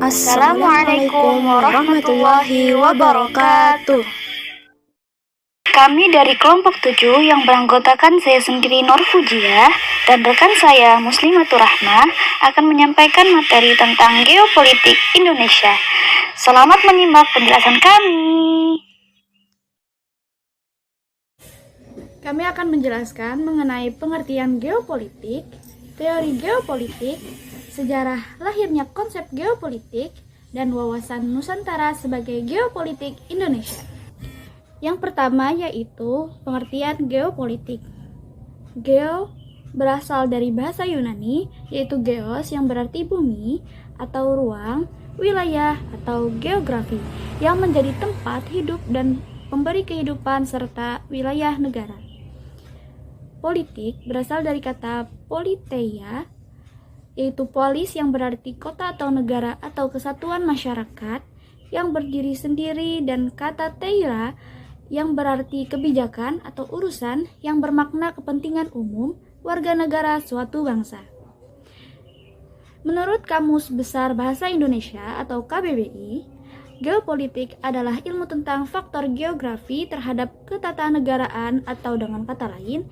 Assalamualaikum warahmatullahi wabarakatuh. Kami dari kelompok 7 yang beranggotakan saya sendiri Nur Fujia dan rekan saya Muslimatur Rahmah akan menyampaikan materi tentang geopolitik Indonesia. Selamat menyimak penjelasan kami. Kami akan menjelaskan mengenai pengertian geopolitik, teori geopolitik, sejarah lahirnya konsep geopolitik, dan wawasan Nusantara sebagai geopolitik Indonesia. Yang pertama yaitu pengertian geopolitik. Geo berasal dari bahasa Yunani, yaitu geos yang berarti bumi atau ruang, wilayah atau geografi, yang menjadi tempat hidup dan pemberi kehidupan serta wilayah negara. Politik berasal dari kata politeia, yaitu polis yang berarti kota atau negara atau kesatuan masyarakat yang berdiri sendiri, dan kata teira yang berarti kebijakan atau urusan yang bermakna kepentingan umum warga negara suatu bangsa. Menurut Kamus Besar Bahasa Indonesia atau KBBI, geopolitik adalah ilmu tentang faktor geografi terhadap ketatanegaraan, atau dengan kata lain,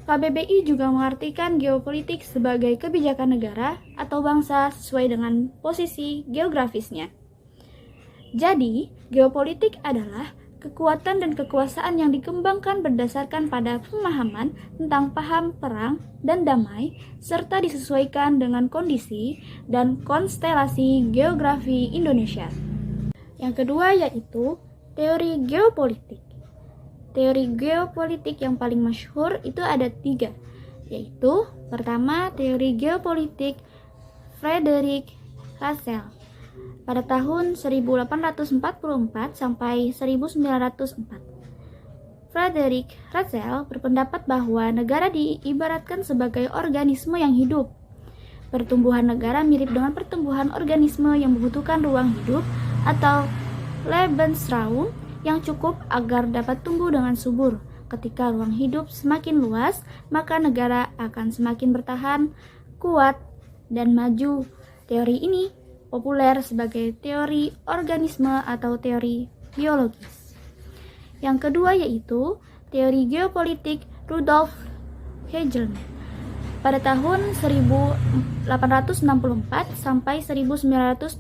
KBBI juga mengartikan geopolitik sebagai kebijakan negara atau bangsa sesuai dengan posisi geografisnya. Jadi, geopolitik adalah kekuatan dan kekuasaan yang dikembangkan berdasarkan pada pemahaman tentang paham perang dan damai, serta disesuaikan dengan kondisi dan konstelasi geografi Indonesia. Yang kedua yaitu teori geopolitik. Teori geopolitik yang paling masyhur itu ada 3, yaitu pertama teori geopolitik Frederick Russell pada tahun 1844 sampai 1904. Frederick Russell berpendapat bahwa negara diibaratkan sebagai organisme yang hidup. Pertumbuhan negara mirip dengan pertumbuhan organisme yang membutuhkan ruang hidup atau Lebensraum yang cukup agar dapat tumbuh dengan subur. Ketika ruang hidup semakin luas, maka negara akan semakin bertahan, kuat, dan maju. Teori ini populer sebagai teori organisme atau teori biologis. Yang kedua yaitu teori geopolitik Rudolf Hegel pada tahun 1864 sampai 1922.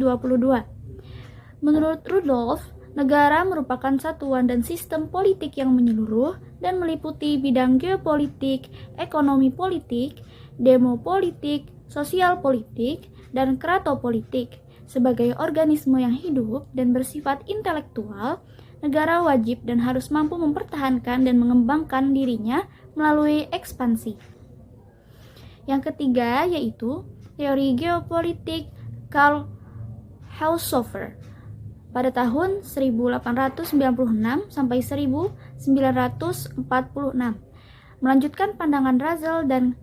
Menurut Rudolf, negara merupakan satuan dan sistem politik yang menyeluruh dan meliputi bidang geopolitik, ekonomi politik, demopolitik, sosial politik, dan kratopolitik. Sebagai organisme yang hidup dan bersifat intelektual, negara wajib dan harus mampu mempertahankan dan mengembangkan dirinya melalui ekspansi. Yang ketiga yaitu teori geopolitik Karl Haushofer pada tahun 1896 sampai 1946, melanjutkan pandangan Russell dan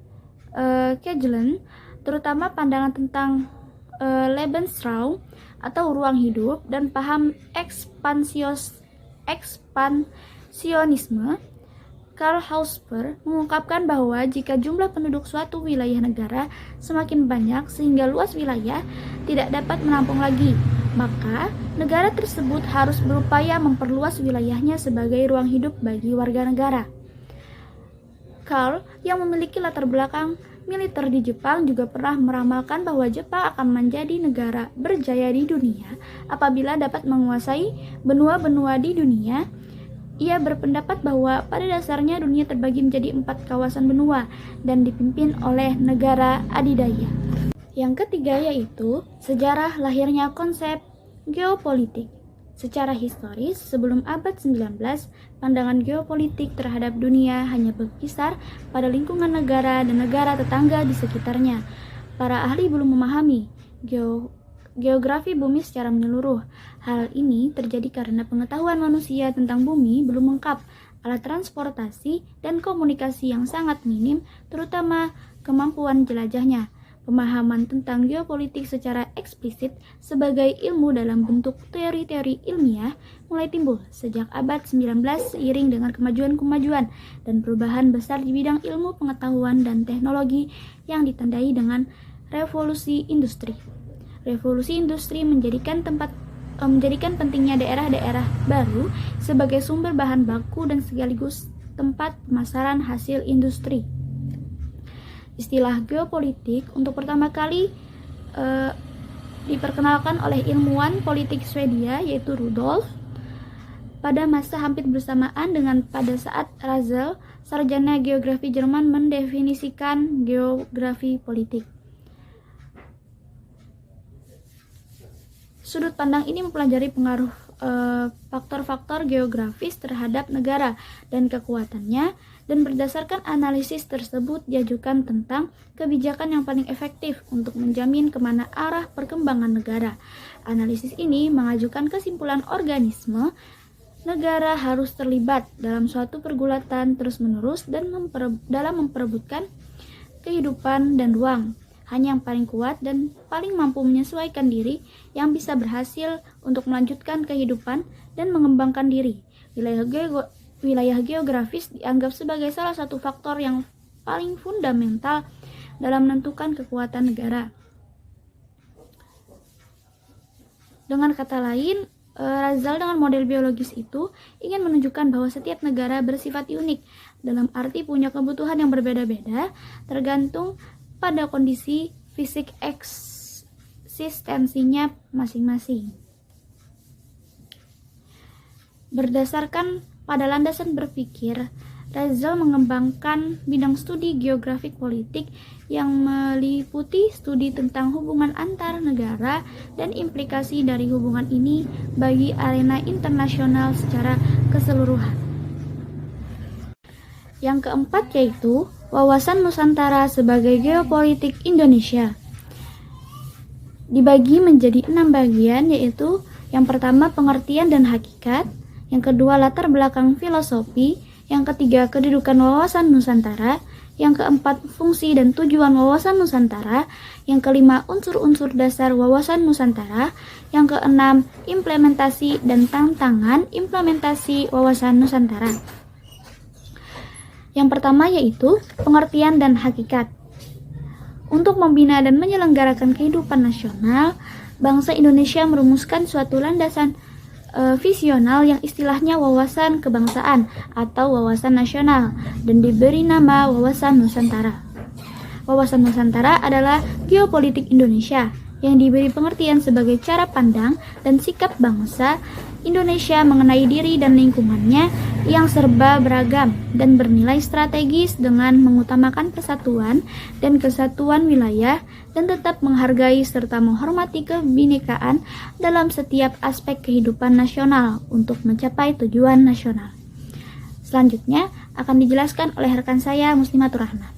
Hegel, terutama pandangan tentang Lebensraum atau ruang hidup, dan paham ekspansionisme. Karl Haushofer mengungkapkan bahwa jika jumlah penduduk suatu wilayah negara semakin banyak sehingga luas wilayah tidak dapat menampung lagi, maka negara tersebut harus berupaya memperluas wilayahnya sebagai ruang hidup bagi warga negara. Karl yang memiliki latar belakang militer di Jepang juga pernah meramalkan bahwa Jepang akan menjadi negara berjaya di dunia apabila dapat menguasai benua-benua di dunia. Ia berpendapat bahwa pada dasarnya dunia terbagi menjadi 4 kawasan benua dan dipimpin oleh negara adidaya. Yang ketiga yaitu sejarah lahirnya konsep geopolitik. Secara historis, sebelum abad 19, pandangan geopolitik terhadap dunia hanya berkisar pada lingkungan negara dan negara tetangga di sekitarnya. Para ahli belum memahami geografi bumi secara menyeluruh. Hal ini terjadi karena pengetahuan manusia tentang bumi belum lengkap, alat transportasi dan komunikasi yang sangat minim, terutama kemampuan jelajahnya. Pemahaman tentang geopolitik secara eksplisit sebagai ilmu dalam bentuk teori-teori ilmiah mulai timbul sejak abad 19 seiring dengan kemajuan-kemajuan dan perubahan besar di bidang ilmu pengetahuan dan teknologi yang ditandai dengan revolusi industri. Revolusi industri menjadikan pentingnya daerah-daerah baru sebagai sumber bahan baku dan sekaligus tempat pemasaran hasil industri. Istilah geopolitik untuk pertama kali diperkenalkan oleh ilmuwan politik Swedia yaitu Rudolf pada masa hampir bersamaan dengan pada saat Russell, sarjana geografi Jerman, mendefinisikan geografi politik. Sudut pandang ini mempelajari pengaruh faktor-faktor geografis terhadap negara dan kekuatannya, dan berdasarkan analisis tersebut diajukan tentang kebijakan yang paling efektif untuk menjamin kemana arah perkembangan negara. Analisis ini mengajukan kesimpulan organisme negara harus terlibat dalam suatu pergulatan terus-menerus dan dalam memperebutkan kehidupan dan ruang. Hanya yang paling kuat dan paling mampu menyesuaikan diri yang bisa berhasil untuk melanjutkan kehidupan dan mengembangkan diri. Wilayah geografis dianggap sebagai salah satu faktor yang paling fundamental dalam menentukan kekuatan negara. Dengan kata lain, Russell dengan model biologis itu ingin menunjukkan bahwa setiap negara bersifat unik, dalam arti punya kebutuhan yang berbeda-beda tergantung pada kondisi fisik eksistensinya masing-masing. Berdasarkan pada landasan berpikir, Russell mengembangkan bidang studi geografik politik yang meliputi studi tentang hubungan antar negara dan implikasi dari hubungan ini bagi arena internasional secara keseluruhan. Yang keempat yaitu wawasan Nusantara sebagai geopolitik Indonesia. Dibagi menjadi 6 bagian, yaitu yang pertama pengertian dan hakikat, yang kedua latar belakang filosofi, yang ketiga kedudukan wawasan Nusantara, yang keempat fungsi dan tujuan wawasan Nusantara, yang kelima unsur-unsur dasar wawasan Nusantara, yang keenam implementasi dan tantangan implementasi wawasan Nusantara. Yang pertama yaitu pengertian dan hakikat. Untuk membina dan menyelenggarakan kehidupan nasional, bangsa Indonesia merumuskan suatu landasan visional yang istilahnya wawasan kebangsaan atau wawasan nasional dan diberi nama wawasan Nusantara. Wawasan Nusantara adalah geopolitik Indonesia yang diberi pengertian sebagai cara pandang dan sikap bangsa Indonesia mengenai diri dan lingkungannya yang serba beragam dan bernilai strategis dengan mengutamakan persatuan dan kesatuan wilayah dan tetap menghargai serta menghormati kebinekaan dalam setiap aspek kehidupan nasional untuk mencapai tujuan nasional. Selanjutnya akan dijelaskan oleh rekan saya Muslimatur Rahmah.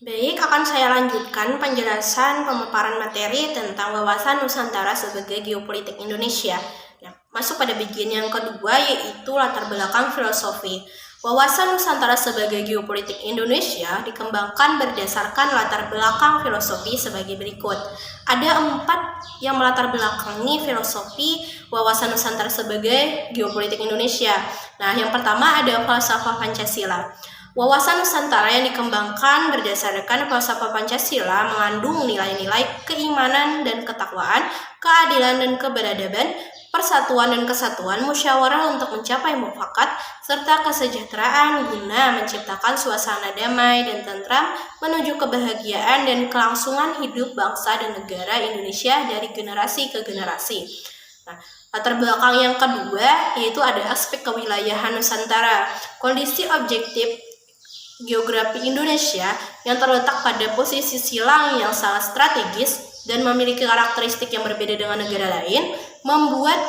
Baik, akan saya lanjutkan penjelasan pemaparan materi tentang wawasan Nusantara sebagai geopolitik Indonesia. Nah, masuk pada bagian yang kedua yaitu latar belakang filosofi. Wawasan Nusantara sebagai geopolitik Indonesia dikembangkan berdasarkan latar belakang filosofi sebagai berikut. Ada 4 yang melatar belakangi filosofi wawasan Nusantara sebagai geopolitik Indonesia. Nah, yang pertama ada falsafah Pancasila. Wawasan Nusantara yang dikembangkan berdasarkan falsafah Pancasila mengandung nilai-nilai keimanan dan ketakwaan, keadilan dan keberadaban, persatuan dan kesatuan, musyawarah untuk mencapai mufakat, serta kesejahteraan guna menciptakan suasana damai dan tentram menuju kebahagiaan dan kelangsungan hidup bangsa dan negara Indonesia dari generasi ke generasi. Nah, latar belakang yang kedua yaitu ada aspek kewilayahan Nusantara. Kondisi objektif geografi Indonesia yang terletak pada posisi silang yang sangat strategis dan memiliki karakteristik yang berbeda dengan negara lain, membuat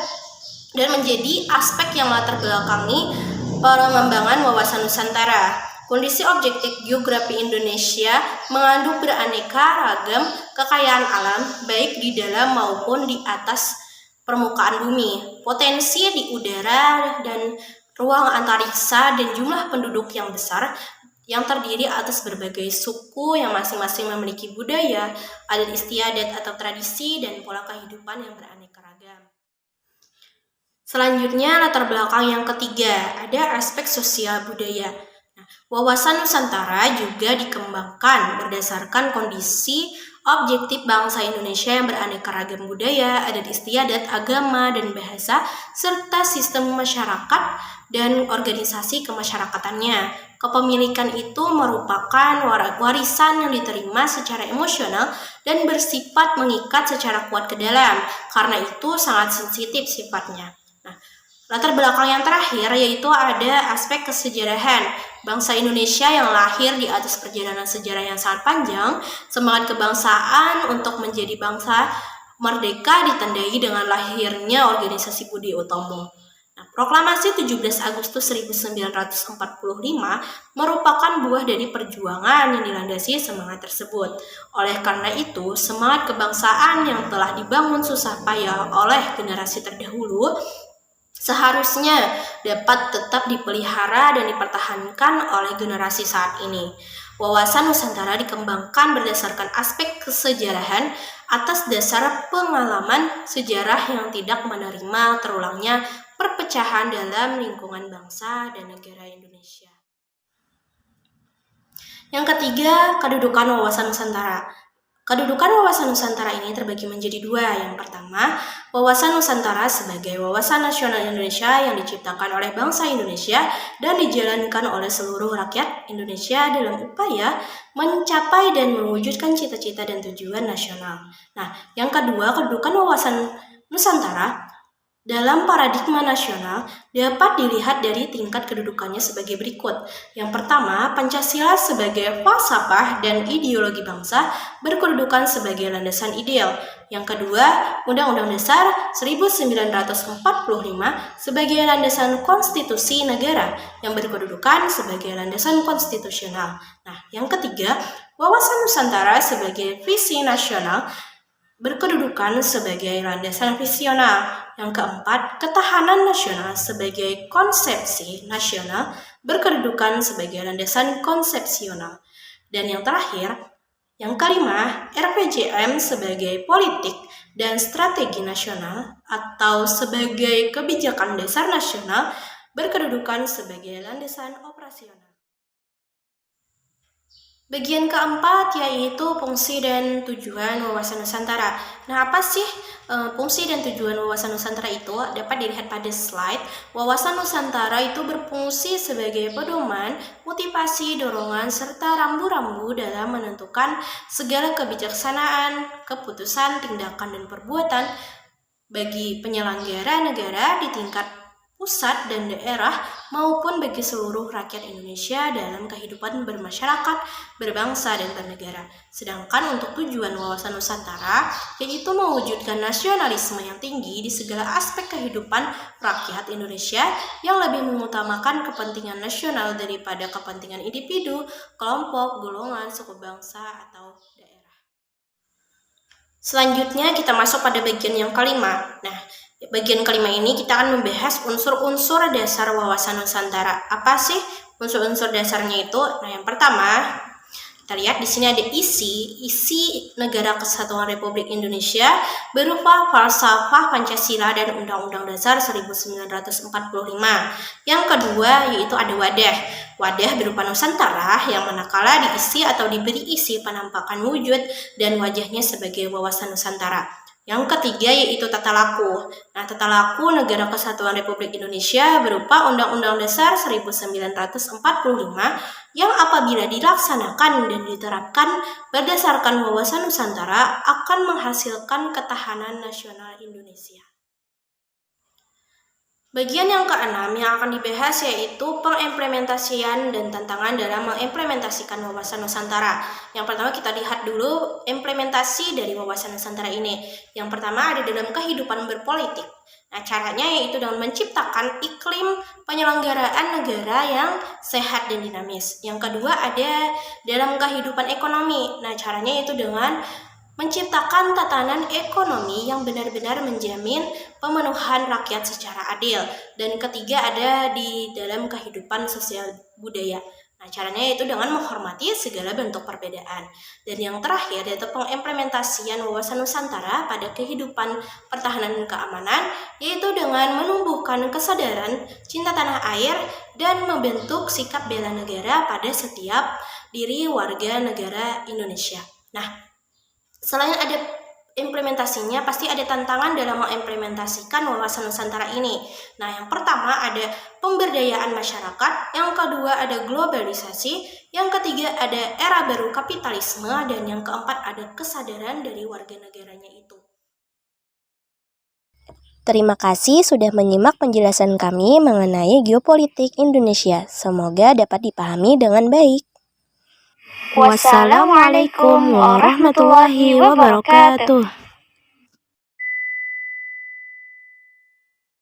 dan menjadi aspek yang melatar belakangi pengembangan wawasan Nusantara. Kondisi objektif geografi Indonesia mengandung beraneka ragam kekayaan alam, baik di dalam maupun di atas permukaan bumi. Potensi di udara dan ruang antariksa dan jumlah penduduk yang besar yang terdiri atas berbagai suku yang masing-masing memiliki budaya, adat istiadat atau tradisi, dan pola kehidupan yang beraneka ragam. Selanjutnya, latar belakang yang ketiga, ada aspek sosial budaya. Nah, Wawasan Nusantara juga dikembangkan berdasarkan kondisi objektif bangsa Indonesia yang beraneka ragam budaya, adat istiadat, agama, dan bahasa, serta sistem masyarakat dan organisasi kemasyarakatannya. Kepemilikan itu merupakan warisan yang diterima secara emosional dan bersifat mengikat secara kuat ke dalam, karena itu sangat sensitif sifatnya. Latar belakang yang terakhir yaitu ada aspek kesejarahan. Bangsa Indonesia yang lahir di atas perjalanan sejarah yang sangat panjang, semangat kebangsaan untuk menjadi bangsa merdeka ditandai dengan lahirnya organisasi Budi Utomo. Proklamasi 17 Agustus 1945 merupakan buah dari perjuangan yang dilandasi semangat tersebut. Oleh karena itu, semangat kebangsaan yang telah dibangun susah payah oleh generasi terdahulu seharusnya dapat tetap dipelihara dan dipertahankan oleh generasi saat ini. Wawasan Nusantara dikembangkan berdasarkan aspek kesejarahan atas dasar pengalaman sejarah yang tidak menerima terulangnya perpecahan dalam lingkungan bangsa dan negara Indonesia. Yang ketiga, kedudukan wawasan Nusantara. Kedudukan wawasan Nusantara ini terbagi menjadi dua. Yang pertama, wawasan Nusantara sebagai wawasan nasional Indonesia yang diciptakan oleh bangsa Indonesia dan dijalankan oleh seluruh rakyat Indonesia dalam upaya mencapai dan mewujudkan cita-cita dan tujuan nasional. Yang kedua, kedudukan wawasan Nusantara dalam paradigma nasional dapat dilihat dari tingkat kedudukannya sebagai berikut. Yang pertama, Pancasila sebagai falsafah dan ideologi bangsa berkedudukan sebagai landasan ideal. Yang kedua, Undang-Undang Dasar 1945 sebagai landasan konstitusi negara yang berkedudukan sebagai landasan konstitusional. Yang ketiga, wawasan Nusantara sebagai visi nasional berkedudukan sebagai landasan visional. Yang keempat, ketahanan nasional sebagai konsepsi nasional berkedudukan sebagai landasan konsepsional. Dan yang terakhir, yang kelima, RPJM sebagai politik dan strategi nasional atau sebagai kebijakan dasar nasional berkedudukan sebagai landasan operasional. Bagian keempat yaitu fungsi dan tujuan wawasan Nusantara. Apa sih fungsi dan tujuan wawasan Nusantara itu? Dapat dilihat pada slide. Wawasan Nusantara itu berfungsi sebagai pedoman, motivasi, dorongan, serta rambu-rambu dalam menentukan segala kebijaksanaan, keputusan, tindakan, dan perbuatan bagi penyelenggara negara di tingkat pusat dan daerah maupun bagi seluruh rakyat Indonesia dalam kehidupan bermasyarakat, berbangsa, dan bernegara. Sedangkan untuk tujuan wawasan Nusantara yaitu mewujudkan nasionalisme yang tinggi di segala aspek kehidupan rakyat Indonesia yang lebih mengutamakan kepentingan nasional daripada kepentingan individu, kelompok, golongan, suku bangsa, atau daerah. Selanjutnya kita masuk pada bagian yang kelima. Bagian kelima ini kita akan membahas unsur-unsur dasar wawasan Nusantara. Apa sih unsur-unsur dasarnya itu? Yang pertama, kita lihat di sini ada isi Negara Kesatuan Republik Indonesia berupa falsafah Pancasila dan Undang-Undang Dasar 1945. Yang kedua yaitu ada wadah. Wadah berupa Nusantara yang manakala diisi atau diberi isi penampakan wujud dan wajahnya sebagai wawasan Nusantara. Yang ketiga yaitu tata laku. Tata laku Negara Kesatuan Republik Indonesia berupa Undang-Undang Dasar 1945 yang apabila dilaksanakan dan diterapkan berdasarkan wawasan Nusantara akan menghasilkan ketahanan nasional Indonesia. Bagian yang keenam yang akan dibahas yaitu pengimplementasian dan tantangan dalam mengimplementasikan wawasan Nusantara. Yang pertama kita lihat dulu implementasi dari wawasan Nusantara ini. Yang pertama ada dalam kehidupan berpolitik. Caranya yaitu dengan menciptakan iklim penyelenggaraan negara yang sehat dan dinamis. Yang kedua ada dalam kehidupan ekonomi. Caranya yaitu dengan menciptakan tatanan ekonomi yang benar-benar menjamin pemenuhan rakyat secara adil. Dan ketiga ada di dalam kehidupan sosial budaya. Nah, caranya yaitu dengan menghormati segala bentuk perbedaan. Dan yang terakhir yaitu pengimplementasian wawasan Nusantara pada kehidupan pertahanan dan keamanan, yaitu dengan menumbuhkan kesadaran cinta tanah air dan membentuk sikap bela negara pada setiap diri warga negara Indonesia. Nah, selain ada implementasinya, pasti ada tantangan dalam mengimplementasikan wawasan Nusantara ini. Nah, yang pertama ada pemberdayaan masyarakat, yang kedua ada globalisasi, yang ketiga ada era baru kapitalisme, dan yang keempat ada kesadaran dari warga negaranya itu. Terima kasih sudah menyimak penjelasan kami mengenai geopolitik Indonesia. Semoga dapat dipahami dengan baik. Wassalamualaikum warahmatullahi wabarakatuh.